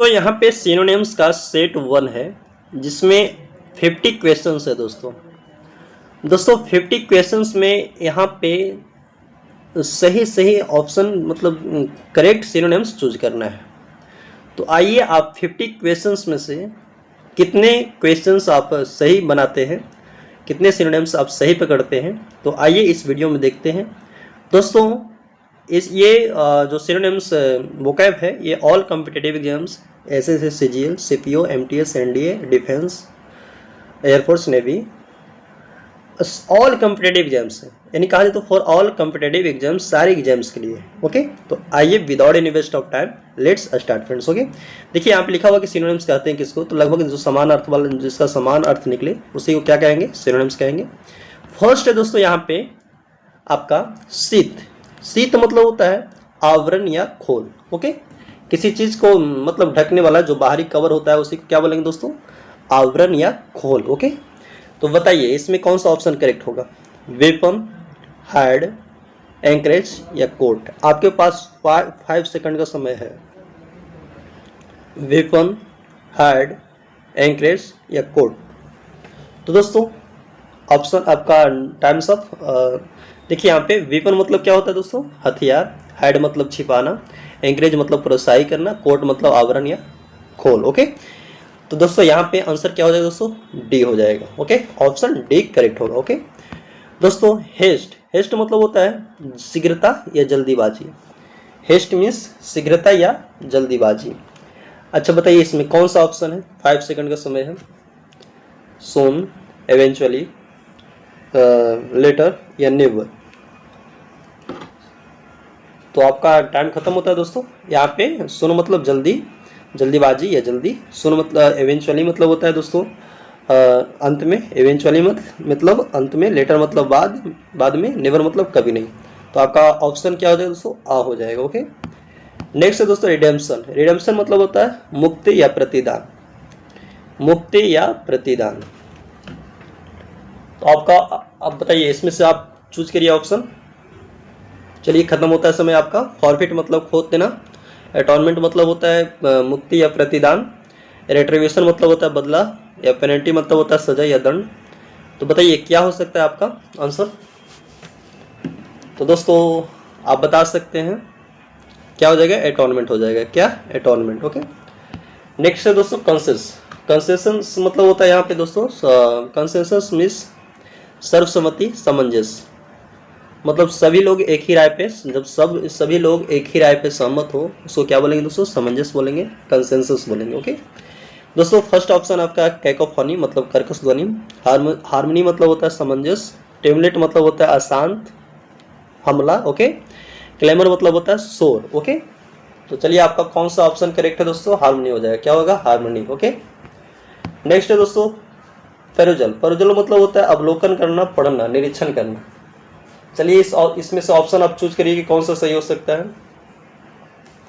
तो यहाँ पे सिनोनिम्स का सेट 1 है जिसमें 50 क्वेश्चंस है दोस्तों। 50 क्वेश्चंस में यहाँ पे सही सही ऑप्शन मतलब करेक्ट सिनोनिम्स चूज करना है। तो आइए आप 50 क्वेश्चंस में से कितने क्वेश्चंस आप सही बनाते हैं, कितने सिनोनिम्स आप सही पकड़ते हैं, तो आइए इस वीडियो में देखते हैं दोस्तों। जो सिनोनिम्स वोकैब है ये all competitive exams SSC, CGL, CPO, MTS, NDA, defence, air force, navy, all competitive exams है, यानी कहा जाए तो फॉर ऑल कॉम्पिटिटिव एग्जाम्स, सारे एग्जाम्स के लिए। ओके, तो आइए without any waste of time let's start friends. Okay, देखिए यहाँ पे लिखा हुआ कि सिनोनिम्स कहते हैं किसको, तो लगभग जो समान अर्थ वाला, जिसका समान अर्थ निकले उसी को क्या कहेंगे, सिनोनिम्स कहेंगे। फर्स्ट है दोस्तों यहाँ पे आपका शीत। शीत मतलब होता है आवरण या खोल। ओके, किसी चीज को मतलब ढकने वाला जो बाहरी कवर होता है उसी को क्या बोलेंगे दोस्तों, आवरण या खोल। ओके, तो बताइए इसमें कौन सा ऑप्शन करेक्ट होगा, वेपन, हैड, एंकरेज या कोट। आपके पास 5 सेकंड का समय है। वेपन, हैड, एंकरेज या कोट। तो दोस्तों ऑप्शन आपका टाइम्स अप। देखिए यहाँ पे वेपन मतलब क्या होता है दोस्तों, हथियार, हैड मतलब छिपाना, एंकरेज मतलब प्रोत्साहित करना, कोट मतलब आवरण या खोल। ओके, तो दोस्तों यहाँ पे आंसर क्या हो जाएगा दोस्तों, डी हो जाएगा। ओके, ऑप्शन डी करेक्ट होगा। ओके दोस्तों, हेस्ट। हेस्ट मतलब होता है शीघ्रता या जल्दीबाजी। हेस्ट मीन्स शीघ्रता या जल्दीबाजी। अच्छा बताइए इसमें कौन सा ऑप्शन है, 5 सेकंड का समय है। सोन, एवेंचुअली, लेटर या नेवर। तो आपका टाइम खत्म होता है दोस्तों। यहाँ पे सुनो मतलब जल्दी, जल्दीबाजी या जल्दी। सुनो मतलब एवेंचुअली मतलब होता है दोस्तों अंत में, एवेंचुअली मतलब अंत में, लेटर मतलब बाद में, नेवर मतलब कभी नहीं। तो आपका ऑप्शन क्या हो जाएगा दोस्तों, आ हो जाएगा। ओके, नेक्स्ट है दोस्तों रिडेम्पशन। रिडेम्पशन मतलब होता है मुक्ति या प्रतिदान। मुक्ति या प्रतिदान। तो आपका, आप बताइए इसमें से आप चूज करिए ऑप्शन। चलिए खत्म होता है समय आपका। फॉरफिट मतलब खोद देना, अटॉर्नमेंट मतलब होता है मुक्ति या प्रतिदान, रेट्रीब्यूशन मतलब होता है बदला, या पेनल्टी मतलब होता है सजा या दंड। तो बताइए क्या हो सकता है आपका आंसर। तो दोस्तों आप बता सकते हैं क्या हो जाएगा, अटॉर्नमेंट हो जाएगा। क्या, अटॉर्नमेंट। ओके, नेक्स्ट है दोस्तों कंसेस। कंसेशंस मतलब होता है यहाँ पे दोस्तों, कंसेशंस मीन्स सर्वसम्मति, सामंजस्य। मतलब सभी लोग एक ही राय पे, जब सभी लोग एक ही राय पे सहमत हो उसको क्या बोलेंगे दोस्तों, सामंजस्य बोलेंगे, कंसेंसस बोलेंगे। ओके दोस्तों, फर्स्ट ऑप्शन आपका कैकोफोनी मतलब कर्कश ध्वनि, हार्मनी मतलब होता है सामंजस्य, टेमलेट मतलब होता है अशांत, हमला। ओके, क्लेमर मतलब होता है शोर। ओके, तो चलिए आपका कौन सा ऑप्शन करेक्ट है दोस्तों, हार्मनी हो जाएगा। क्या होगा, हार्मनी। ओके, नेक्स्ट है दोस्तों पेरुजल। पेरुजल मतलब होता है अवलोकन करना, पढ़ना, निरीक्षण करना। चलिए इसमें से ऑप्शन आप चूज करिए कि कौन सा सही हो सकता है।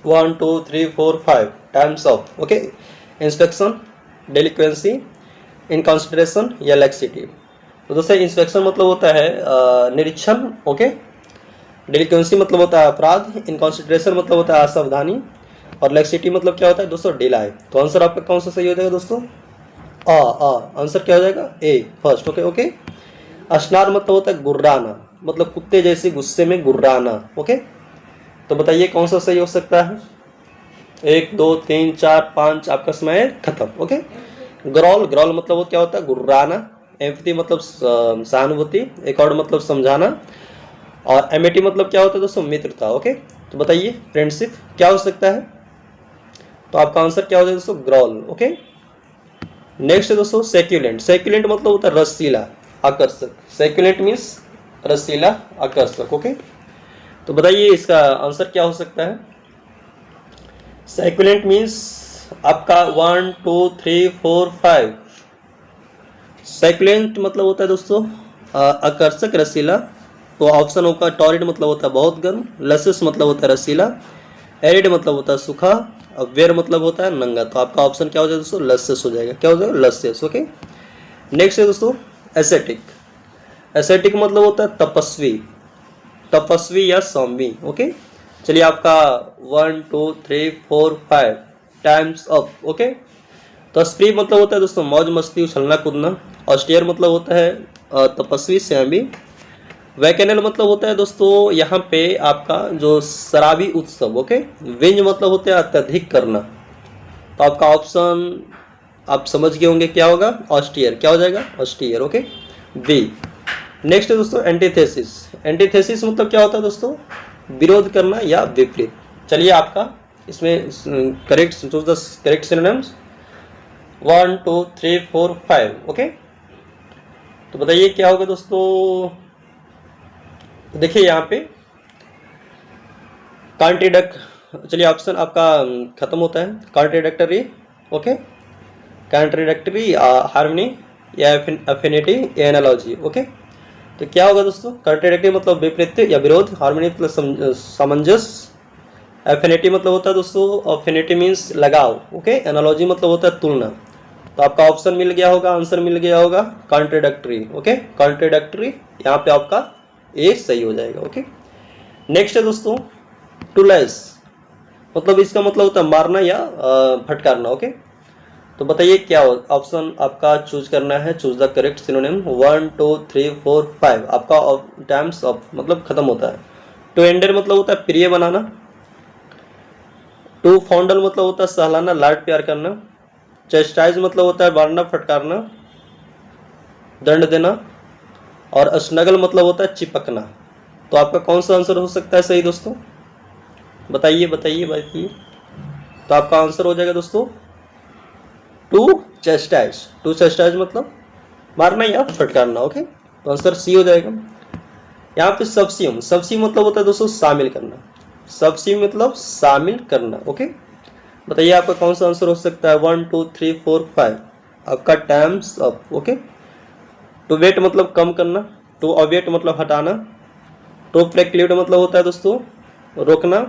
1 2 3 4 5 टाइम्स ऑफ। ओके, इंस्पेक्शन, डेलिक्वेंसी, इनकॉन्सिडरेशन या लैक्सिटी। तो दोस्तों इंस्पेक्शन मतलब होता है निरीक्षण। ओके, डेलिक्वेंसी मतलब होता है अपराध, इनकॉन्सिडरेशन मतलब होता है असावधानी, और लैक्सिटी मतलब क्या होता है दोस्तों, डिलाई। तो आंसर आपका कौन सा सही हो जाएगा दोस्तों, आंसर क्या हो जाएगा, ए फर्स्ट। ओके ओके, अशनार मतलब होता है गुर्राना, मतलब कुत्ते जैसे गुस्से में गुर्राना। ओके, तो बताइए कौन सा सही हो सकता है। 1 2 3 4 5 आपका समय खत्म। Okay, growl. ग्रॉल मतलब वो क्या होता है, गुर्राना। एम्पैथी मतलब सहानुभूति, एकॉर्ड मतलब समझाना, और एमिटी मतलब क्या होता है दोस्तों, मित्रता। ओके, तो बताइए फ्रेंडशिप क्या हो सकता है। तो आपका आंसर क्या हो जाएगा दोस्तों, ग्रॉल। ओके, नेक्स्ट है दोस्तों सेक्यूलेंट। सेक्यूलेंट मतलब होता है रसीला, आकर्षक। सेक्यूलेंट मीन्स रसीला, आकर्षक। ओके, तो बताइए इसका आंसर क्या हो सकता है। सेक्यूलेंट मीन्स आपका 1 2 3 4 5। सेक्यूलेंट मतलब होता है दोस्तों आकर्षक, रसीला। तो ऑप्शन होगा टॉरिड मतलब होता है बहुत गर्म, लसिस मतलब होता है रसीला, एरिड मतलब होता है सूखा, और वेयर मतलब होता है नंगा। तो आपका ऑप्शन क्या हो जाएगा दोस्तों, लसिस हो जाएगा। क्या हो जाएगा, लसिस। ओके, नेक्स्ट है दोस्तों एसेटिक। एसेटिक मतलब होता है तपस्वी, तपस्वी या सौम्य। ओके, चलिए आपका 1 2 3 4 5 टाइम्स अप। ओके, तो स्प्री मतलब होता है दोस्तों मौज मस्ती, उछलना कूदना। ऑस्टियर मतलब होता है तपस्वी, संयमी। वैकेनल मतलब होता है दोस्तों यहाँ पे आपका जो शराबी उत्सव। ओके, विंज मतलब होता है अत्यधिक करना। तो आपका ऑप्शन आप समझ गए होंगे क्या होगा, ऑस्टियर। क्या हो जाएगा, ऑस्टियर। Okay, B. नेक्स्ट है दोस्तों एंटीथेसिस। एंटीथेसिस मतलब क्या होता है दोस्तों, विरोध करना या विपरीत। चलिए आपका इसमें correct choose the correct synonyms 1 2 3 4 5। Okay, तो बताइए क्या होगा दोस्तों। देखिए यहाँ पे कॉन्ट्रडिक्ट, चलिए ऑप्शन आपका खत्म होता है। कॉन्ट्रडिक्टरी, ओके, कॉन्ट्रडिक्टरी, हार्मनी या एफिनिटी या एनालॉजी। ओके, तो क्या होगा दोस्तों, कॉन्ट्रडिक्टरी मतलब विपरीत या विरोध, हार्मनी मतलब सामंजस्य, एफिनिटी मतलब होता है दोस्तों, एफिनिटी मीन्स लगाव। ओके, एनालॉजी मतलब होता है तुलना। तो आपका ऑप्शन मिल गया होगा, आंसर मिल गया होगा कॉन्ट्रडिक्टरी। ओके, कॉन्ट्रडिक्टरी, यहाँ पे आपका ए सही हो जाएगा। ओके, नेक्स्ट है दोस्तों टू लेस, मतलब इसका मतलब होता है मारना या फटकारना। ओके, तो बताइए क्या हो, ऑप्शन आपका चूज करना है। Choose the correct synonym 1 2 3 4 5। आपका टाइम्स ऑफ मतलब खत्म होता है। टू एंडर मतलब होता है प्रिय बनाना। टू फॉन्डल मतलब होता है सहलाना, लाड प्यार करना। चेस्टाइज मतलब होता है मारना फटकारना, दंड देना। और स्नगल मतलब होता है चिपकना। तो आपका कौन सा आंसर हो सकता है सही दोस्तों, बताइए बताइए बताइए। तो आपका आंसर हो जाएगा दोस्तों टू चेस्टाइज। टू चेस्टाइज मतलब मारना या फटकारना। ओके, तो आंसर सी हो जाएगा। यहाँ पे सबस्यूम, सबस्यूम मतलब होता है दोस्तों शामिल करना। सबस्यूम मतलब शामिल करना। ओके, बताइए आपका कौन सा आंसर हो सकता है 1 2 3 4 5। आपका times up. Okay, to wait मतलब कम करना। टू अवेट मतलब हटाना। टू प्रेक्ल्यूड मतलब होता है दोस्तों रोकना।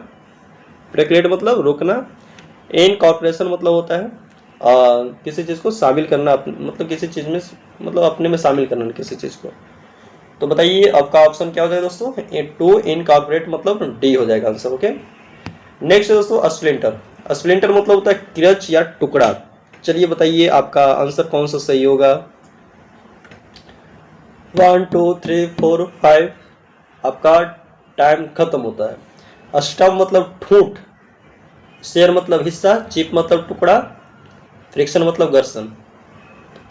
प्रेक्ल्यूड मतलब रोकना। इन कॉर्पोरेशन मतलब होता है किसी चीज़ को शामिल करना, मतलब किसी चीज़ में मतलब अपने में शामिल करना किसी चीज़ को। तो बताइए आपका ऑप्शन क्या हो जाएगा दोस्तों, टू इनकॉर्पोरेट मतलब डी हो जाएगा आंसर। ओके, नेक्स्ट है दोस्तों अस्प्लिंटर। अस्प्लिंटर मतलब होता है क्रच या टुकड़ा। चलिए बताइए आपका आंसर कौन सा सही होगा 1 2 3 4 5। आपका टाइम खत्म होता है। स्टम्प मतलब ठूंठ। शेयर मतलब हिस्सा। चिप मतलब टुकड़ा। फ्रिक्शन मतलब घर्षण।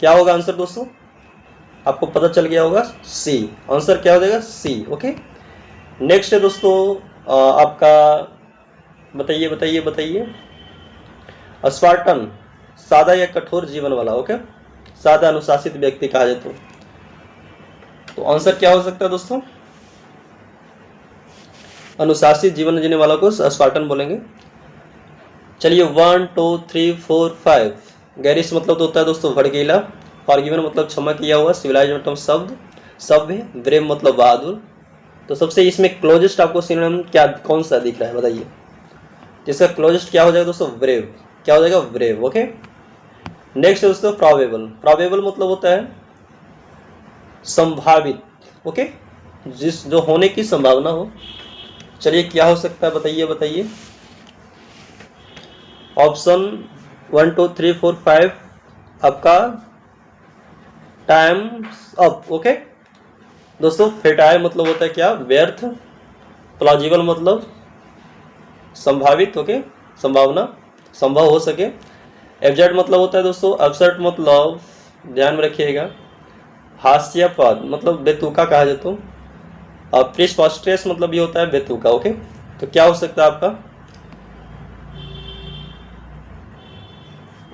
क्या होगा आंसर दोस्तों, आपको पता चल गया होगा सी। आंसर क्या हो जाएगा सी। ओके, नेक्स्ट है दोस्तों आपका बताइए बताइए बताइए। स्पार्टन सादा या कठोर जीवन वाला। ओके, सादा अनुशासित व्यक्ति कहा जाए तो आंसर क्या हो सकता है दोस्तों, अनुशासित जीवन जीने वाला को स्पार्टन बोलेंगे। चलिए 1 2 3 4 5। गैरिश मतलब तो होता है दोस्तों भड़कीला। फॉरगिवन मतलब क्षमा किया हुआ। सिविलाइज मतलब शब्द सभ्य। ब्रेव मतलब बहादुर। तो सबसे इसमें क्लोजेस्ट आपको सिनोनिम क्या कौन सा दिख रहा है बताइए। जिसका क्लोजेस्ट क्या हो जाएगा दोस्तों, ब्रेव। क्या हो जाएगा, ब्रेव। ओके, नेक्स्ट है दोस्तों प्रोबेबल। प्रोबेबल मतलब होता है संभावित। ओके, जिस जो होने की संभावना हो। चलिए क्या हो सकता है बताइए बताइए। ऑप्शन 1 2 3 4 5 आपका टाइम्स अप। ओके दोस्तों, फेटाइल मतलब होता है क्या, व्यर्थ। प्लॉजिबल मतलब संभावित। ओके, संभावना, संभव हो सके। एब्जर्ड मतलब होता है दोस्तों अपसर्ट मतलब ध्यान में रखिएगा हास्यास्पद मतलब बेतुका कहा जाता है। और प्रिस्पॉस्ट्रेस मतलब ये होता है बेतुका। ओके, तो क्या हो सकता है आपका,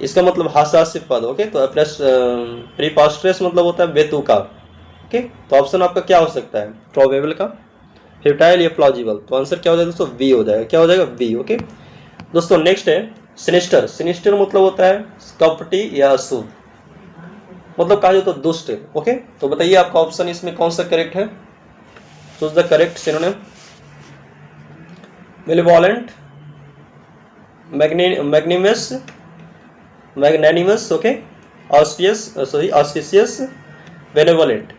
इसका मतलब हास्यास्पद। ओके, तो प्रिपॉस्ट्रेस मतलब होता है बेतुका। ओके, तो ऑप्शन आपका क्या हो सकता है, प्रोबेबल का, फ्यूटाइल या प्लॉजिबल। तो आंसर क्या हो जाएगा दोस्तों, बी हो जाएगा। क्या हो जाएगा, बी। ओके दोस्तों, नेक्स्ट है सिनिस्टर। सिनिस्टर मतलब होता है कपटी या अशुभ, मतलब कहा जाए तो दुष्ट। ओके, तो बताइए आपका ऑप्शन इसमें कौन सा करेक्ट है। Choose the correct synonym. Malevolent, magnanimous, magnanimous. Okay, auspicious sorry auspicious, benevolent.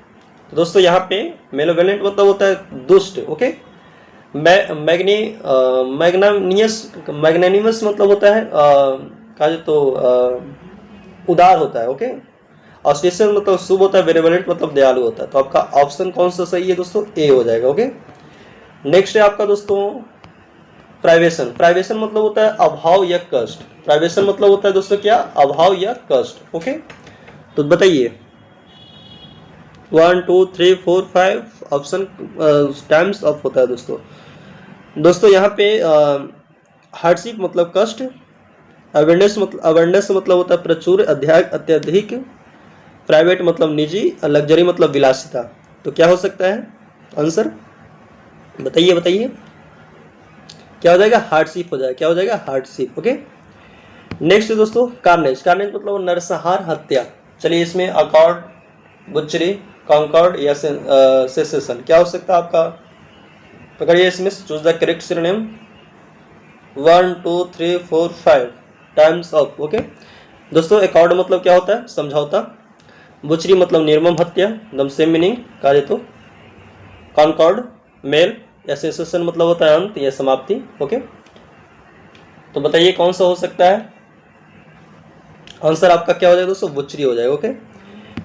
तो दोस्तों यहाँ पे मेलेवोलेंट मतलब होता है दुष्ट। ओके, मैग्नेनिमस मतलब होता है कहा जाए तो उदार होता है। ओके, ऑस्टेशियस मतलब शुभ होता है, बेनेवोलेंट मतलब दयालु होता है। तो आपका ऑप्शन कौन सा सही है दोस्तों? ए हो जाएगा। ओके, नेक्स्ट है आपका दोस्तों प्राइवेशन। प्राइवेशन मतलब होता है अभाव या कष्ट। प्राइवेशन मतलब होता है दोस्तों क्या? अभाव या कष्ट। ओके, तो बताइए 1 2 3 4 5 ऑप्शन टाइम्स अप होता है दोस्तों। दोस्तों यहाँ पे हार्डशिप मतलब कष्ट, अवेयरनेस मतलब होता है प्रचुर, अत्यधिक, प्राइवेट मतलब निजी, लग्जरी मतलब विलासिता। तो क्या हो सकता है आंसर? बताइए बताइए, क्या हो जाएगा? हार्डशिप हो जाएगा। क्या हो जाएगा? हार्डशिप। ओके, नेक्स्ट दोस्तों कार्नेज। कार्नेज मतलब नरसंहार, हत्या। चलिए इसमें अकॉर्ड, बुचरी, कॉन्कॉर्ड या सेसेशन क्या हो सकता है आपका? पकड़िए इसमें, choose the correct synonym. 1 2 3 4 5 times up. Okay दोस्तों, अकॉर्ड मतलब क्या होता है? समझौता। बुचरी मतलब निर्मम हत्या, एकदम सेम मीनिंग कहा जाए तो। कॉन्कॉर्ड मेल, या सेसेशन मतलब होता है अंत या समाप्ति। ओके, तो बताइए कौन सा हो सकता है आंसर आपका? क्या हो जाएगा दोस्तों? बुचरी हो जाएगा। ओके,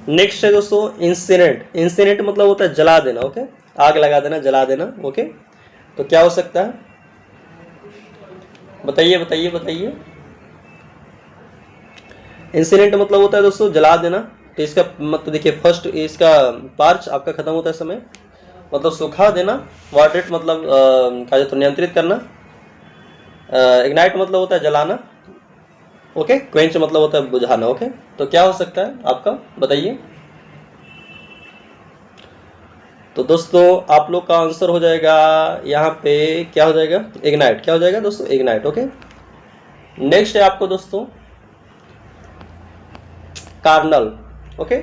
नेक्स्ट है दोस्तों इंसिनेंट। इंसिनेंट मतलब होता है जला देना। ओके, आग लगा देना, जला देना। ओके, तो क्या हो सकता है? बताइए बताइए बताइए। इंसिनेंट मतलब होता है दोस्तों जला देना। तो इसका मतलब देखिए, फर्स्ट इसका पार्च आपका खत्म होता है समय, मतलब सुखा देना। वाटरेट मतलब कहा जाए तो नियंत्रित करना। इग्नाइट मतलब होता है जलाना। ओके, क्वेंच मतलब होता है बुझाना। ओके, तो क्या हो सकता है आपका? बताइए। तो दोस्तों आप लोग का आंसर हो जाएगा यहाँ पे, क्या हो जाएगा? इग्नाइट। क्या हो जाएगा दोस्तों? इग्नाइट। ओके, नेक्स्ट है आपको दोस्तों कार्नल। ओके,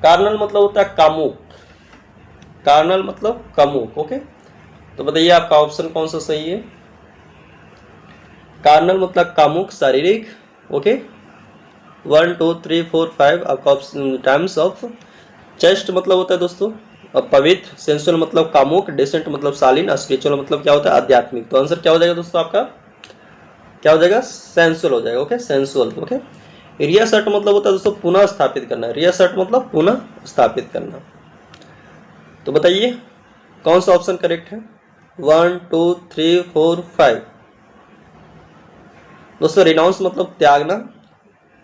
कार्नल मतलब होता है कामुक। कार्नल मतलब कामुक। ओके, तो बताइए आपका ऑप्शन कौन सा सही है? कार्नल मतलब कामुक, शारीरिक। ओके, 1 2 3 4 5 आपका ऑप्शन टाइम्स ऑफ। चेस्ट मतलब होता है दोस्तों पवित्र, सेंसुअल मतलब कामुक, डिसेंट मतलब शालीन, स्पिरिचुअल मतलब क्या होता है? आध्यात्मिक। तो आंसर क्या हो जाएगा दोस्तों आपका? क्या हो जाएगा? सेंसुअल हो जाएगा। Okay, sensual. ओके, रियसर्ट मतलब होता है दोस्तों पुनः स्थापित करना। रियसर्ट मतलब पुनः स्थापित करना। तो बताइए कौन सा ऑप्शन करेक्ट है? 1 2 3 4 5 दोस्तों रिनाउंस मतलब त्यागना,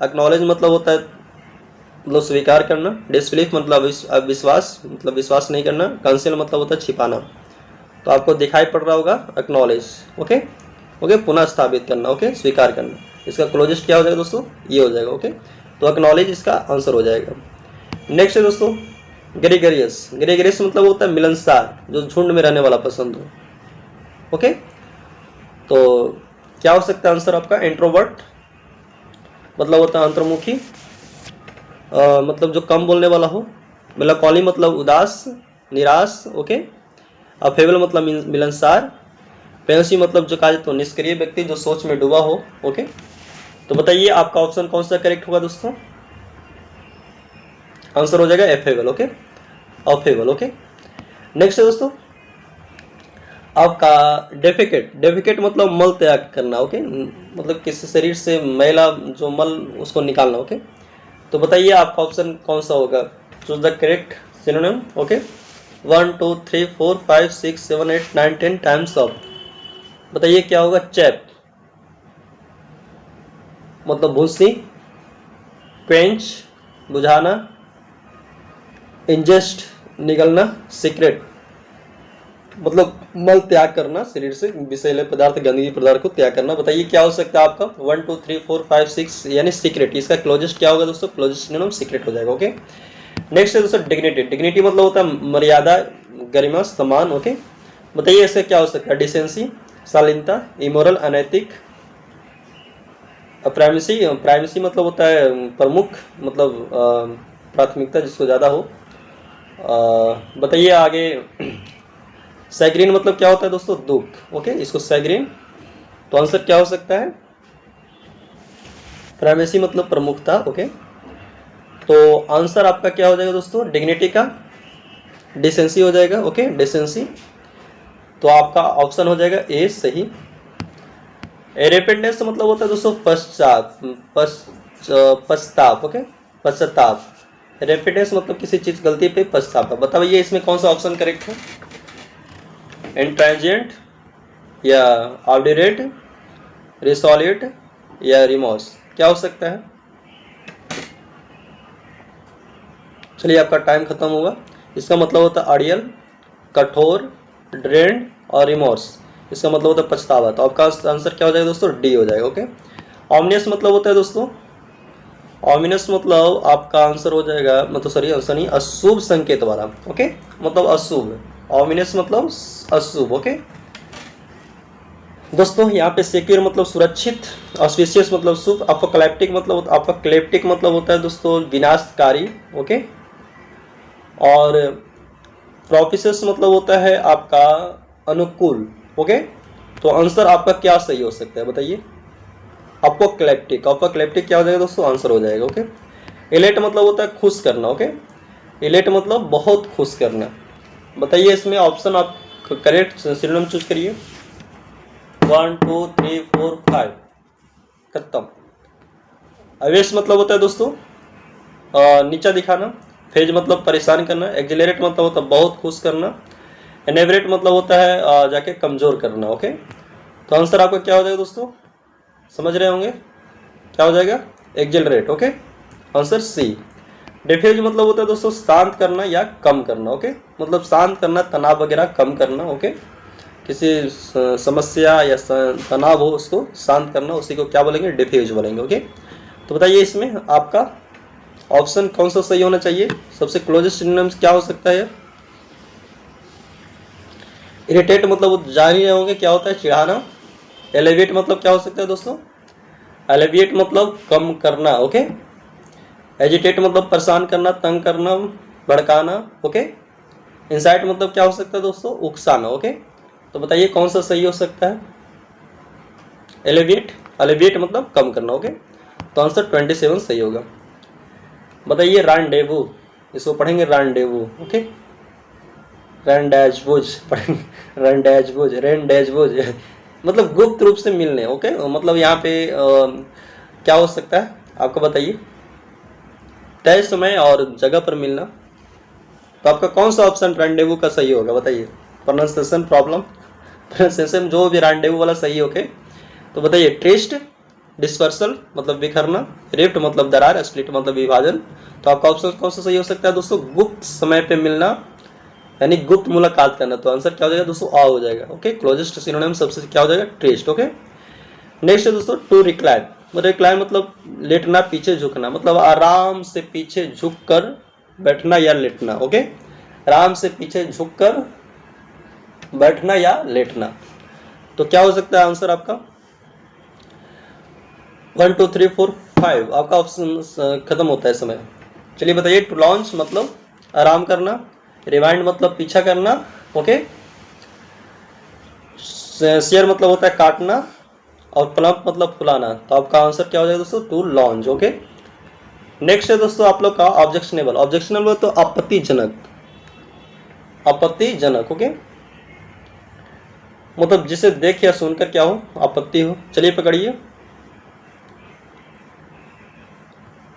एक्नॉलेज मतलब होता है मतलब स्वीकार करना, डिसबिलीफ मतलब अविश्वास मतलब विश्वास नहीं करना, कंसील मतलब होता है छिपाना। तो आपको दिखाई पड़ रहा होगा एक्नॉलेज। ओके ओके, पुनः स्थापित करना। ओके, स्वीकार करना। इसका क्लोजेस्ट क्या हो जाएगा दोस्तों? ये हो जाएगा। ओके, तो एक्नॉलेज इसका आंसर हो जाएगा। नेक्स्ट है दोस्तों ग्रेगरियस। ग्रेगरियस मतलब होता है मिलनसार, जो झुंड में रहने वाला पसंद हो। ओके, तो क्या हो सकता है आंसर आपका? इंट्रोवर्ट मतलब होता है अंतर्मुखी, मतलब जो कम बोलने वाला हो। मेलांकोली मतलब उदास, निराश। ओके, अफेबल मतलब मिलनसार। पेंसी मतलब जो कहा जाए तो निष्क्रिय व्यक्ति, जो सोच में डूबा हो। ओके, तो बताइए आपका ऑप्शन कौन सा करेक्ट होगा दोस्तों? आंसर हो जाएगा affable. Okay, affable. Okay, next है दोस्तों आपका डेफिकेट। डेफिकेट मतलब मल त्याग करना। ओके, मतलब किसी शरीर से मैला जो मल उसको निकालना। ओके, तो बताइए आपका ऑप्शन कौन सा होगा? Choose the correct synonym. Okay, 1 2 3 4 5 6 7 8 9 10 times of. बताइए क्या होगा? चैप मतलब भूसी, क्वेंच बुझाना, इंजेस्ट निगलना, सीक्रेट मतलब मल त्याग करना, शरीर से विषैले पदार्थ गंदगी पदार्थ को त्याग करना। बताइए क्या हो सकता है आपका? 1 2 3 4 5 6 यानी सीक्रेट। इसका क्लोजेस्ट क्या होगा दोस्तों? क्लोजेस्ट सिनोनिम सीक्रेट हो जाएगा। ओके, नेक्स्ट है दोस्तों डिग्निटी। डिग्निटी मतलब होता है मर्यादा, गरिमा, सम्मान। ओके, बताइए ऐसे क्या हो सकता है? डिसेंसी, शालीनता, इमोरल अनैतिक, प्राइमेसी। प्राइमेसी मतलब होता है प्रमुख, मतलब प्राथमिकता जिसको ज़्यादा हो। बताइए आगे सैग्रीन मतलब क्या होता है दोस्तों? दुख। ओके, इसको सैग्रीन। तो आंसर क्या हो सकता है? प्राइमेसी मतलब प्रमुखता। ओके, तो आंसर आपका क्या हो जाएगा दोस्तों? डिग्निटी का डिसेंसी हो जाएगा। Okay, decency. तो आपका ऑप्शन हो जाएगा ए सही। रेपिडनेस मतलब होता है दोस्तों पश्चाताप, ओके, पश्चाताप। रेपिडनेस मतलब किसी चीज गलती पे पश्चाताप। बताइए इसमें कौन सा ऑप्शन करेक्ट है? इंट्रांजिएंट या ऑब्डुरेट, रिसोल्यूट या रिमोर्स, क्या हो सकता है? चलिए आपका टाइम खत्म होगा। इसका मतलब होता है अड़ियल, कठोर, ड्रेन्ड और रिमोर्स। इसका मतलब होता है पछतावा। तो आपका आंसर क्या हो जाएगा दोस्तों? डी हो जाएगा, ओके। ऑमिनियस मतलब होता है दोस्तों, ऑमिनस मतलब आपका आंसर हो जाएगा, मतलब सॉरी आंसर नहीं, अशुभ संकेत वाला, ओके, मतलब अशुभ। ऑमिनस मतलब अशुभ, ओके। दोस्तों यहाँ पे सिक्योर मतलब सुरक्षित, ऑस्पिशियस मतलब शुभ, अपोकैलिप्टिक मतलब होता है दोस्तों विनाशकारी, ओके। और प्रोपिशियस मतलब होता है आपका अनुकूल, ओके। तो आंसर आपका क्या सही हो सकता है बताइए? अपोकैलिप्टिक क्या हो जाएगा दोस्तों? आंसर हो जाएगा, ओके। इलेट मतलब होता है खुश करना, ओके। इलेट मतलब बहुत खुश करना। बताइए इसमें ऑप्शन आप करेक्ट सिनोनिम चूज करिए। 1 2 3 4 5 खत्म। अवेश मतलब होता है दोस्तों नीचा दिखाना। फेज मतलब परेशान करना। एक्जिलरेट मतलब होता है बहुत खुश करना। एनेवरेट मतलब होता है जाके कमजोर करना, ओके। तो आंसर आपका क्या हो जाएगा दोस्तों? समझ रहे होंगे क्या हो जाएगा? Exhilarate, okay. Answer C. Diffuse मतलब होता है दोस्तों शांत करना या कम करना, ओके। मतलब शांत करना, तनाव वगैरह कम करना, ओके। किसी समस्या या तनाव हो उसको शांत करना, उसी को क्या बोलेंगे? डिफ्यूज बोलेंगे, ओके। तो बताइए इसमें आपका ऑप्शन कौन सा सही होना चाहिए? सबसे क्लोजेस्ट सिनोनिम्स क्या हो सकता है? इरिटेट मतलब वो जान ही रहे होंगे क्या होता है? चिढ़ाना। एलिवेट मतलब क्या हो सकता है दोस्तों? एलिविएट मतलब कम करना, ओके। एजिटेट मतलब परेशान करना, तंग करना, भड़काना, ओके। इंसाइट मतलब क्या हो सकता है दोस्तों? उकसाना, ओके। तो बताइए कौन सा सही हो सकता है? एलिविएट मतलब कम करना, ओके। तो आंसर 27 सही होगा। बताइए रांडेवू, इसको पढ़ेंगे रांडेवू, ओके। रैंडैजबुज पढ़ेंगे, रैंडैजबुज मतलब गुप्त रूप से मिलने, ओके। मतलब यहाँ पे क्या हो सकता है आपको बताइए? तय समय और जगह पर मिलना। तो आपका कौन सा ऑप्शन रैंडेवू का सही होगा बताइए? प्रोनाउंसिएशन प्रॉब्लम, प्रोनाउंसिएशन जो भी रैंडेवू वाला सही, ओके। तो बताइए ट्रिस्ट, डिस्पर्सल मतलब बिखरना, रिफ्ट मतलब दरार, स्प्लिट मतलब विभाजन। तो आपका ऑप्शन कौन सा सही हो सकता है दोस्तों? गुप्त समय पे मिलना यानी गुप्त मुलाकात करना। तो आंसर क्या हो जाएगा दोस्तों? आ हो जाएगा, ओके। क्लोजेस्ट सिनोनिम सबसे क्या हो जाएगा? Tourist, okay. नेक्स्ट है दोस्तों टू रिक्लाइन। रिक्लाइन मतलब लेटना, पीछे झुकना, मतलब आराम से पीछे झुक कर बैठना या लेटना, ओके। आराम से पीछे झुक कर बैठना या लेटना। तो क्या हो सकता है आंसर आपका? 1 2 3 4 5 आपका ऑप्शन खत्म होता है समय। चलिए बताइए टू लॉन्च मतलब आराम करना। रिवाइंड मतलब पीछा करना, ओके। शेयर मतलब होता है काटना। और प्लम्प मतलब फुलाना। तो आपका आंसर क्या हो जाएगा दोस्तों? To launch, okay. नेक्स्ट है दोस्तों आप लोग का ऑब्जेक्शनेबल। ऑब्जेक्शनेबल तो आपत्तिजनक, आपत्तिजनक, ओके। मतलब जिसे देख या सुनकर क्या हो? आपत्ति हो। चलिए पकड़िए।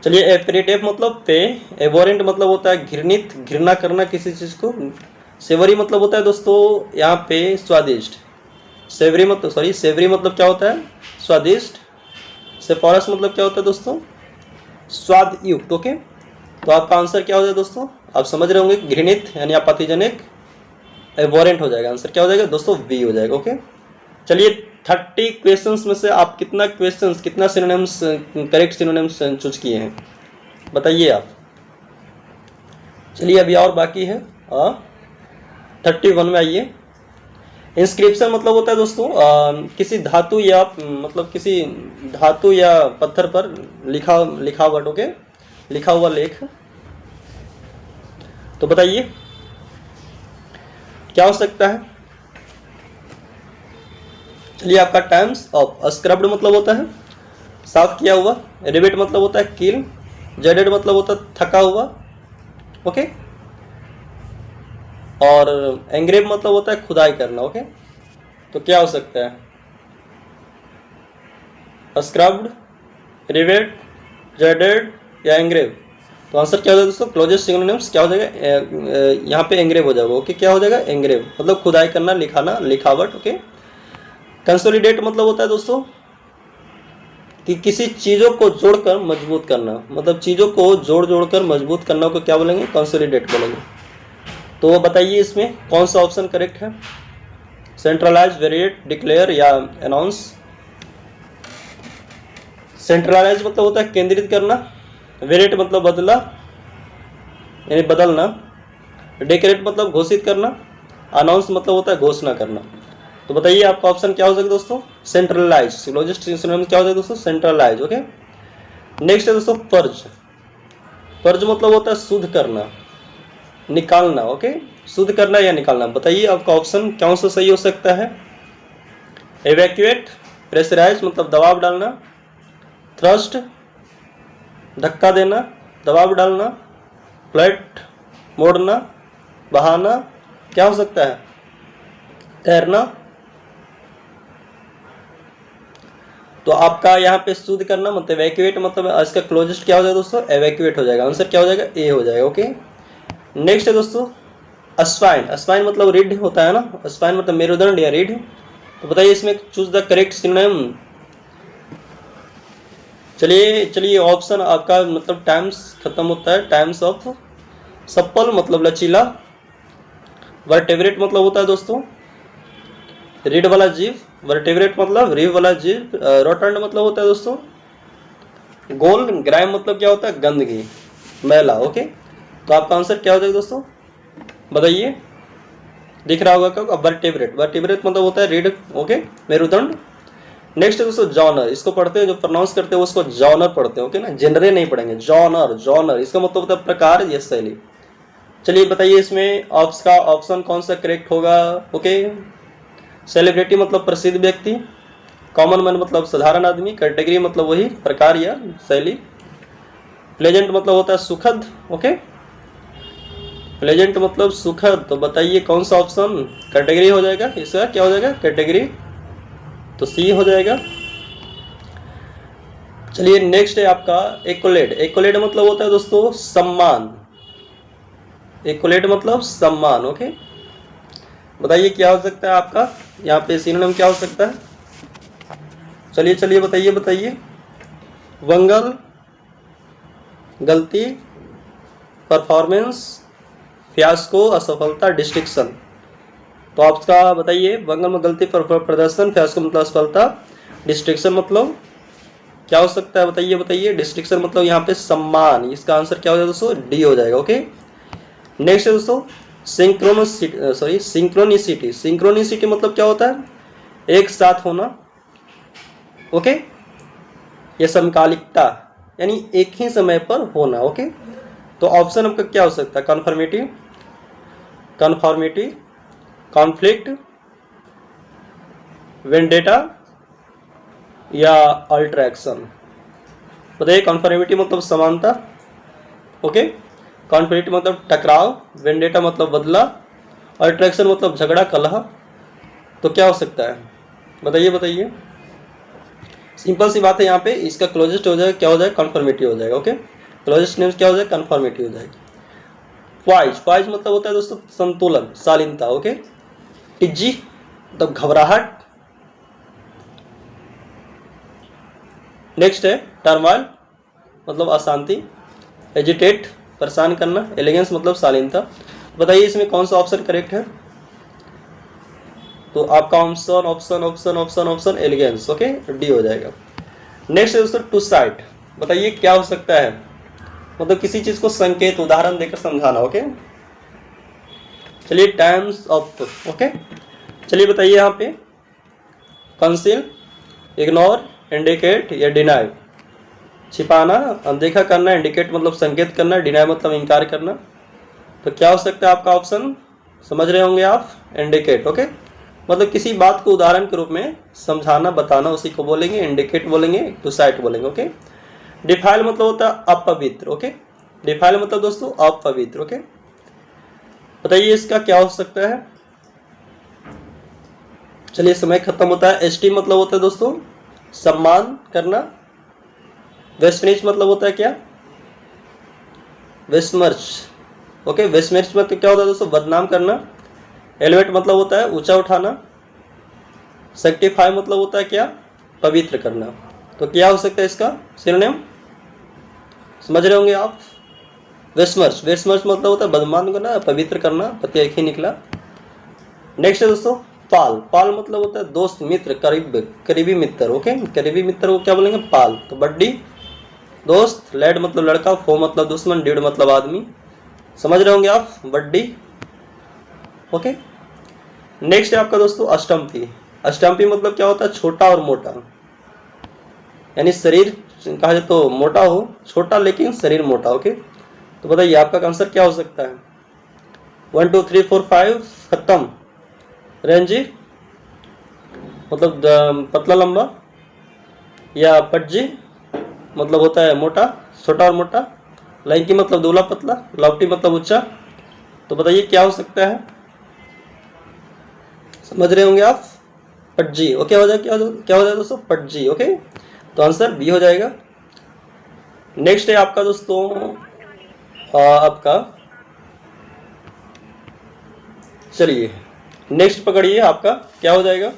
चलिए एप्रिटेव मतलब पे। एबोरेंट मतलब होता है घृणित, घृणा करना किसी चीज को। सेवरी मतलब होता है दोस्तों यहाँ पे स्वादिष्ट। सेवरी मतलब क्या होता है? स्वादिष्ट। सेफोरस मतलब क्या होता है दोस्तों? स्वाद युक्त, ओके। तो आपका आंसर क्या हो जाएगा दोस्तों? आप समझ रहे होंगे घृणित यानी आपत्तिजनक। एबोरेंट हो जाएगा। आंसर क्या हो जाएगा दोस्तों? बी हो जाएगा, ओके। चलिए 30 क्वेश्चंस में से आप कितना सिनोनिम्स करेक्ट सिनोनिम्स चूज किए हैं बताइए आप? चलिए अभी और बाकी है 31 में आइए। इंस्क्रिप्शन मतलब होता है दोस्तों किसी धातु या मतलब किसी धातु या पत्थर पर लिखावट, ओके, लिखा हुआ लेख। तो बताइए क्या हो सकता है? चलिए आपका टाइम्स ऑफ। स्क्रब्ड मतलब होता है साफ किया हुआ। रिबेट मतलब होता है किल। जेडेड मतलब होता है थका हुआ, ओके। और एंग्रेव मतलब होता है खुदाई करना, ओके। तो क्या हो सकता है? स्क्रब्ड, रिवेट, जेडेड या एंग्रेव। तो आंसर क्या हो जाएगा दोस्तों, क्लोजेस्ट सिनोनिम्स क्या हो जाएगा, यहाँ पे एंग्रेव हो जाएगा। ओके, क्या हो जाएगा, एंग्रेव मतलब खुदाई करना, लिखाना, लिखावट। ओके, कंसोलिडेट मतलब होता है दोस्तों कि किसी चीज़ों को जोड़कर मजबूत करना, मतलब चीज़ों को जोड़ कर मजबूत करना को क्या बोलेंगे, कंसोलिडेट बोलेंगे। तो बताइए इसमें कौन सा ऑप्शन करेक्ट है, सेंट्रलाइज, वेरिएट, डिक्लेयर या अनाउंस। सेंट्रलाइज मतलब होता है केंद्रित करना, वेरिएट मतलब बदला यानी बदलना, डिक्लेयर मतलब घोषित करना, अनाउंस मतलब होता है घोषणा करना। तो बताइए आपका ऑप्शन क्या हो सकता है दोस्तों, सेंट्रलाइज। क्लोजेस्ट सिनोनिम क्या हो जाएगा दोस्तों, सेंट्रलाइज। ओके, नेक्स्ट है दोस्तों पर्ज। पर्ज मतलब होता है शुद्ध करना, निकालना। ओके, शुद्ध करना या निकालना। बताइए आपका ऑप्शन कौन सा सही हो सकता है, एवैक्यूएट, प्रेशराइज मतलब दबाव डालना, थ्रस्ट धक्का देना, दबाव डालना, फ्लैट मोड़ना, बहाना, क्या हो सकता है, तैरना। तो आपका यहाँ पे शुद्ध करना मतलब एवैक्यूएट, मतलब इसका क्लोजेस्ट क्या हो जाएगा दोस्तों, एवैक्यूएट हो जाएगा। आंसर क्या हो जाएगा, ए हो जाएगा। ओके, नेक्स्ट है दोस्तों अस्पाइन। अस्पाइन मतलब रीढ़ होता है ना, अस्पाइन मतलब मेरुदंड या रीढ़। तो बताइए इसमें चूज द करेक्ट सिनोनिम। चलिए ऑप्शन आपका मतलब टाइम्स खत्म होता है, टाइम्स ऑफ। सप्पल मतलब लचीला, वर्टेब्रेट मतलब होता है दोस्तों रीढ़ वाला जीव, वर्टेब्रेट मतलब रीढ़ वाला जीव। रोटंड मतलब होता है दोस्तों गोल, ग्राइम मतलब क्या होता है, गंदगी, मैला। ओके, तो आपका आंसर क्या हो जाएगा दोस्तों, बताइए, दिख रहा होगा क्या, वर्टेब्रेट। वर्टेब्रेट मतलब होता है रीढ़। ओके, मेरुदंड। नेक्स्ट है दोस्तों जॉनर, इसको पढ़ते हैं जो प्रोनाउंस करते हैं उसको जॉनर पढ़ते हैं। ओके ना, जनरे नहीं पढ़ेंगे, जॉनर। जॉनर इसका मतलब होता है प्रकार या शैली। चलिए बताइए इसमें आपका ऑप्शन कौन सा करेक्ट होगा। ओके, सेलिब्रिटी मतलब प्रसिद्ध व्यक्ति, कॉमन मैन मतलब साधारण आदमी, कैटेगरी मतलब वही प्रकार या शैली, प्लेजेंट मतलब होता है सुखद। ओके, प्लेजेंट मतलब सुखद। तो बताइए कौन सा ऑप्शन कैटेगरी हो जाएगा, इसका क्या हो जाएगा, कैटेगरी, तो सी हो जाएगा। चलिए नेक्स्ट है आपका एक्कोलेड। एक्कोलेड मतलब होता है दोस्तों सम्मान, एक्कोलेड मतलब सम्मान। ओके, बताइए क्या हो सकता है आपका यहाँ पे सिनोनिम क्या हो सकता है, चलिए बताइए। वंगल, गलती, परफॉर्मेंस, फियास्को, असफलता, डिस्ट्रिक्शन। तो आपका बताइए वंगल में गलती, प्रदर्शन, फियास्को मतलब असफलता, डिस्ट्रिक्शन मतलब क्या हो सकता है, बताइए। डिस्ट्रिक्शन मतलब यहाँ पे सम्मान, इसका आंसर क्या हो जाएगा दोस्तों, डी हो जाएगा। ओके, नेक्स्ट है दोस्तों सिंक्रोनिसिटी। सिंक्रोनिसिटी मतलब क्या होता है, एक साथ होना। ओके, या समकालिकता यानी एक ही समय पर होना। ओके, तो ऑप्शन आपका क्या हो सकता है, कन्फॉर्मिटी, कॉन्फ्लिक्ट, वेंडेटा या अल्ट्रैक्शन। बताइए कन्फॉर्मिटी मतलब समानता। ओके, कॉन्फ्लिक्ट मतलब टकराव, वेंडेटा मतलब बदला, अल्ट्रैक्शन मतलब झगड़ा, कलह। तो क्या हो सकता है, बताइए। सिंपल सी बात है, यहाँ पे इसका क्लोजेस्ट हो जाएगा, क्या हो जाएगा, कन्फर्मिटी हो जाएगा। ओके, क्लोजेस्ट नेम क्या हो जाएगा, कन्फर्मिटी हो जाएगी। पॉइज मतलब होता है दोस्तों संतुलन, शालीनता। ओके, टिज्जी मतलब घबराहट। नेक्स्ट है टर्मोइल मतलब अशांति, एजिटेट परेशान करना, एलिगेंस मतलब शालीनता। बताइए इसमें कौन सा ऑप्शन करेक्ट है, तो आपका ऑप्शन एलिगेंस। ओके, डी हो जाएगा। नेक्स्ट है दोस्तों टू साइड। बताइए क्या हो सकता है, मतलब किसी चीज को संकेत, उदाहरण देकर समझाना। ओके, चलिए टाइम्स ऑफ। ओके, चलिए बताइए यहाँ पे कंसील, इग्नोर, इंडिकेट या डिनाई। छिपाना, अनदेखा करना, इंडिकेट मतलब संकेत करना, डिनाई मतलब इनकार करना। तो क्या हो सकता है आपका ऑप्शन, समझ रहे होंगे आप, इंडिकेट। ओके, मतलब किसी बात को उदाहरण के रूप में समझाना, बताना, उसी को बोलेंगे इंडिकेट बोलेंगे, टू साइड बोलेंगे। ओके, डिफाइल मतलब होता है अपवित्र। ओके, डिफाइल मतलब दोस्तों अपवित्र। ओके, बताइए इसका क्या हो सकता है। चलिए समय खत्म होता है। एस्टीम मतलब होता है दोस्तों सम्मान करना। वेस्टनिच मतलब होता है क्या, वेस्टमर्च, ओके। वेस्टमर्च मतलब क्या होता है दोस्तों, बदनाम करना। एलिवेट मतलब होता है ऊंचा उठाना। सेक्टिफाई मतलब होता है क्या, पवित्र करना। तो क्या हो सकता है इसका सिनोनिम, समझ रहे होंगे आप। वेस्टमर्च, वेस्टमर्च मतलब होता है बदनाम करना, पवित्र करना, पति एक ही निकला। नेक्स्ट है दोस्तों पाल। पाल मतलब होता है दोस्त, मित्र, करीबी मित्र, ओके। करीबी मित्र को क्या बोलेंगे, पाल। तो बड्डी दोस्त, लेड मतलब लड़का, फो मतलब दुश्मन, डीड मतलब आदमी। समझ रहे होंगे आप, बड्डी, ओके। नेक्स्ट है आपका दोस्तों अष्टम्पी। अष्टम्पी मतलब क्या होता है, छोटा और मोटा, यानी शरीर कहा जाए तो मोटा हो, छोटा लेकिन शरीर मोटा, ओके। तो बताइए आपका आंसर क्या हो सकता है। 1 2 3 4 5 खत्म। रेंजी मतलब पतला लंबा, या पटजी मतलब होता है मोटा, छोटा और मोटा। लंकी मतलब दूल्हा पतला, लॉफ्टी मतलब ऊंचा। तो बताइए क्या हो सकता है, समझ रहे होंगे आप। पटजी, ओके हो जाए, क्या हो जाए दोस्तों, पटजी, ओके। तो आंसर बी हो जाएगा। नेक्स्ट है आपका दोस्तों आपका, चलिए नेक्स्ट पकड़िए, आपका क्या हो जाएगा,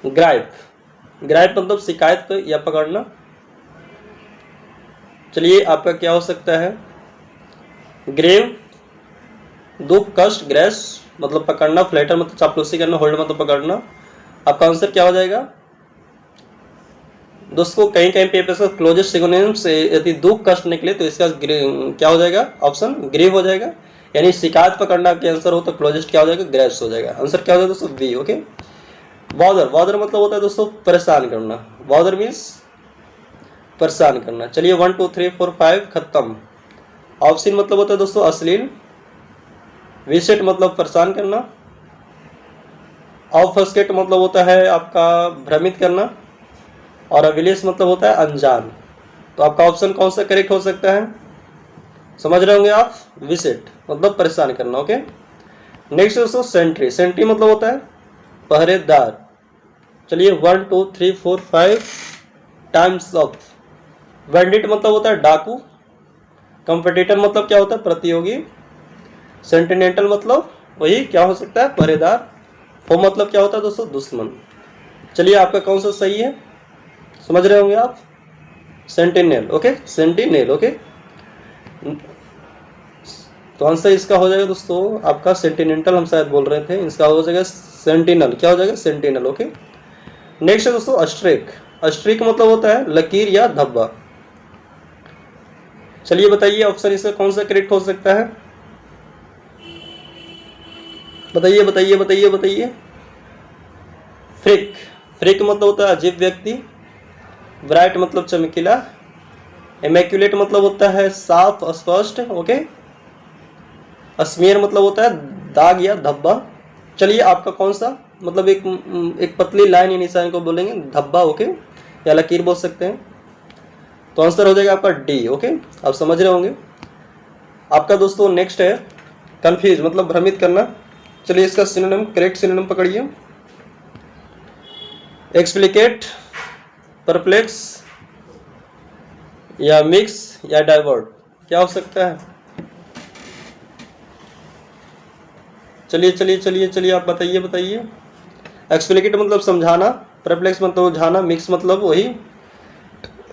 ग्राइप। ग्राइप मतलब शिकायत या पकड़ना। चलिए आपका क्या हो सकता है, ग्रेव दुख, कष्ट, ग्रेस मतलब पकड़ना, फ्लेटर मतलब चापलूसी करना, होल्ड मतलब पकड़ना। आपका आंसर क्या हो जाएगा दोस्तों, कहीं कहीं पे क्लोजेस्ट सिनोनिम से यदि दुख कष्ट निकले तो इसका क्या हो जाएगा, ऑप्शन ग्रीव हो जाएगा। यानी शिकायत पकड़ना के आंसर हो तो क्लोजेस्ट क्या हो जाएगा, ग्रेव्स हो जाएगा। आंसर क्या हो जाएगा दोस्तों, बी, ओके। बॉदर, बॉदर मतलब होता है दोस्तों परेशान करना। बॉदर मीन्स परेशान करना। चलिए 1 2 3 4 5 खत्म। ऑप्शन मतलब होता है दोस्तों अश्लील। विसेट मतलब परेशान करना। ऑफस्केट मतलब होता है आपका भ्रमित करना। और अविलेस मतलब होता है अनजान। तो आपका ऑप्शन कौन सा करेक्ट हो सकता है, समझ रहे होंगे आप, विसेट मतलब परेशान करना, ओके। नेक्स्ट दोस्तों सेंट्री। सेंट्री मतलब होता है पहरेदार। चलिए 1 2 3 4 5 टाइम्स ऑफ। बैंडिट मतलब होता है डाकू। कंपटीटर मतलब क्या होता है, प्रतियोगी। सेंटिनेंटल मतलब वही क्या हो सकता है, पहरेदार। फो मतलब क्या होता है दोस्तों, दुश्मन। चलिए आपका कौन सा सही है, समझ रहे होंगे आप, सेंटिनेल, ओके, सेंटिनेल, ओके। तो आंसर इसका हो जाएगा दोस्तों आपका सेंटिनेंटल, हम शायद बोल रहे थे, इसका हो जाएगा सेंटिनल। क्या हो जाएगा, सेंटिनल, ओके। नेक्स्ट है दोस्तों अस्ट्रिक। अस्ट्रिक मतलब होता है लकीर या धब्बा। चलिए बताइए ऑप्शन इसका कौन सा करेक्ट हो सकता है, बताइए बताइए बताइए बताइए। फ्रिक, फ्रिक मतलब होता है अजीब व्यक्ति। ब्राइट मतलब चमकीला। इमेक्युलेट मतलब होता है साफ स्पष्ट, ओके। स्मीयर मतलब होता है दाग या धब्बा। चलिए आपका कौन सा मतलब एक पतली लाइन या निशान को बोलेंगे धब्बा, ओके, या लकीर बोल सकते हैं। तो आंसर हो जाएगा आपका डी, ओके। आप समझ रहे होंगे। आपका दोस्तों नेक्स्ट है कंफ्यूज मतलब भ्रमित करना। चलिए इसका सिनोनिम, करेक्ट सिनोनिम पकड़िए, एक्सप्लिकेट, परप्लेक्स, या मिक्स, या डाइवर्ट। क्या हो सकता है, चलिए चलिए चलिए चलिए आप बताइए बताइए। एक्सप्लिकेट मतलब समझाना, परप्लेक्स मतलब उलझाना, मिक्स मतलब वही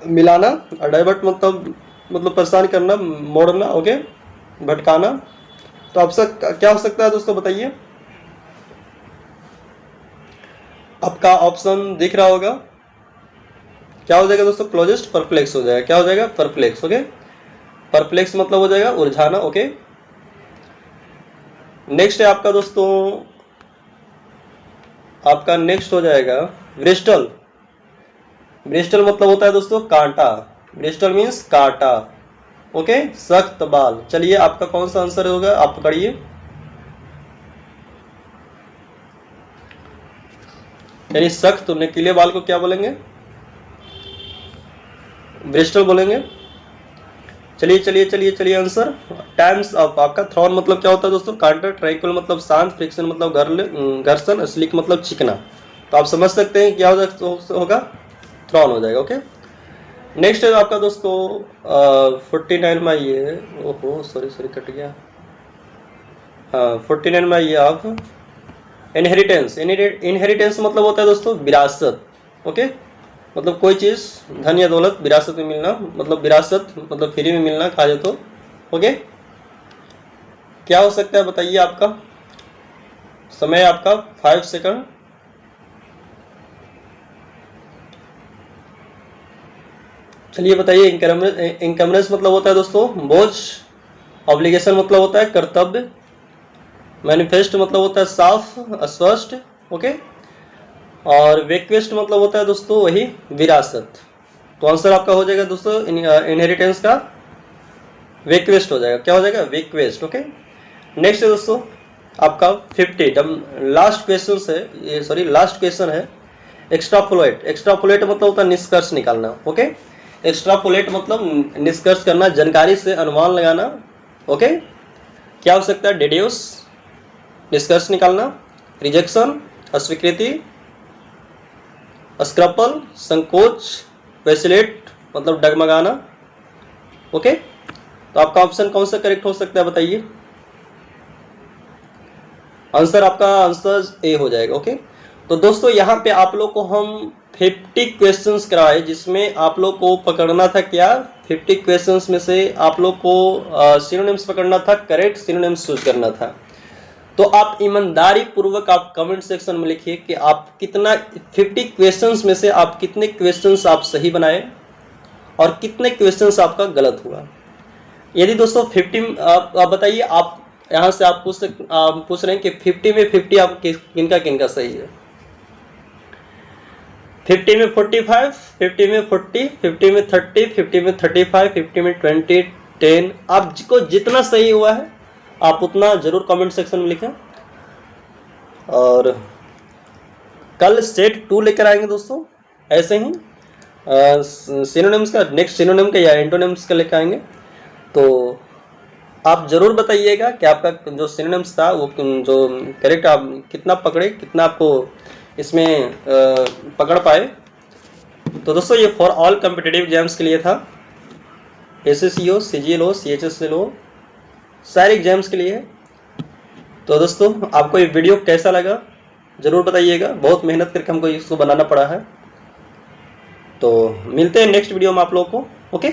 मिलाना, और डाइवर्ट मतलब परेशान करना, मोड़ना, ओके, भटकाना। तो आपसे क्या हो सकता है दोस्तों बताइए। आपका ऑप्शन दिख रहा होगा, क्या हो जाएगा दोस्तों, क्लोजेस्ट परप्लेक्स हो जाएगा। क्या हो जाएगा, परप्लेक्स, ओके। परप्लेक्स मतलब हो जाएगा उलझाना, ओके। नेक्स्ट है आपका दोस्तों, आपका नेक्स्ट हो जाएगा ब्रिस्टल। ब्रिस्टल मतलब होता है दोस्तों कांटा। ब्रिस्टल मीन्स कांटा, ओके, सख्त बाल। चलिए आपका कौन सा आंसर होगा, आप पकड़िए। यानी सख्त नुकीले बाल को क्या बोलेंगे, ब्रिस्टल बोलेंगे। चलिए चलिए चलिए चलिए आंसर टाइम्स ऑफ। आपका थ्रॉन मतलब क्या होता है दोस्तों, कांटा। ट्राइकुल मतलब शांत। फ्रिक्शन मतलब घर्षण। स्लिक मतलब चिकना, तो आप समझ सकते हैं क्या होगा, थ्रॉन हो जाएगा। ओके, नेक्स्ट है आपका दोस्तों 49 में ये, ओहो सॉरी कट गया। हाँ 49 में ये आप इनहेरिटेंस। इनहेरिटेंस मतलब होता है दोस्तों विरासत। ओके, मतलब कोई चीज़ धन या दौलत विरासत में मिलना, मतलब विरासत मतलब फ्री में मिलना खा जाए तो। ओके, क्या हो सकता है बताइए, आपका समय आपका 5 सेकंड। चलिए बताइए, इनकमरेंस मतलब होता है दोस्तों बोझ, ऑब्लिगेशन मतलब होता है कर्तव्य, मैनिफेस्ट मतलब होता है साफ स्पष्ट। ओके, और वेक्वेस्ट मतलब होता है दोस्तों वही विरासत। तो आंसर आपका हो जाएगा दोस्तों इनहेरिटेंस का वेक्वेस्ट हो जाएगा। क्या हो जाएगा, वेक्वेस्ट। ओके, नेक्स्ट है दोस्तों आपका 50 लास्ट क्वेश्चन है ये, सॉरी लास्ट क्वेश्चन है एक्स्ट्रापोलेट। एक्स्ट्रापोलेट मतलब होता है निष्कर्ष निकालना। ओके, एक्स्ट्रापोलेट मतलब निष्कर्ष करना, जानकारी से अनुमान लगाना। ओके, क्या हो सकता है, डिड्यूस निष्कर्ष निकालना, रिजेक्शन अस्वीकृति, स्क्रपल संकोच, वैसिलेट मतलब डगमगाना। ओके, तो आपका ऑप्शन कौन सा करेक्ट हो सकता है बताइए। आंसर आपका आंसर ए हो जाएगा। ओके, तो दोस्तों यहाँ पे आप लोग को हम 50 क्वेश्चंस कराए, जिसमें आप लोग को पकड़ना था क्या, 50 क्वेश्चंस में से आप लोग को सिनोनिम्स पकड़ना था, करेक्ट सिनोनिम्स चूज करना था। तो आप ईमानदारी पूर्वक आप कमेंट सेक्शन में लिखिए कि आप कितना 50 क्वेश्चंस में से आप कितने क्वेश्चंस आप सही बनाए और कितने क्वेश्चंस आपका गलत हुआ। यदि दोस्तों 50 आप बताइए, आप यहाँ से आप पूछ रहे हैं कि 50 में 50 आप किनका किनका सही है। 50 में 45, 50 में 40, 50 में 30, 50 में 35, 50 में 20, 10, आपको जितना सही हुआ है आप उतना जरूर कमेंट सेक्शन में लिखें। और कल सेट 2 लेकर आएंगे दोस्तों, ऐसे ही सिनोनिम्स का, नेक्स्ट सिनोनिम का या एंटोनिम्स का लेकर आएंगे। तो आप जरूर बताइएगा कि आपका जो सिनोनिम्स था वो जो करेक्ट आप कितना पकड़े, कितना आपको इसमें पकड़ पाए। तो दोस्तों ये फॉर ऑल कॉम्पिटिटिव एग्जाम्स के लिए था, SSCO, CGL, CHSL, सारे एग्जाम्स के लिए है। तो दोस्तों आपको ये वीडियो कैसा लगा ज़रूर बताइएगा, बहुत मेहनत करके हमको इसको बनाना पड़ा है। तो मिलते हैं नेक्स्ट वीडियो में आप लोगों को। ओके।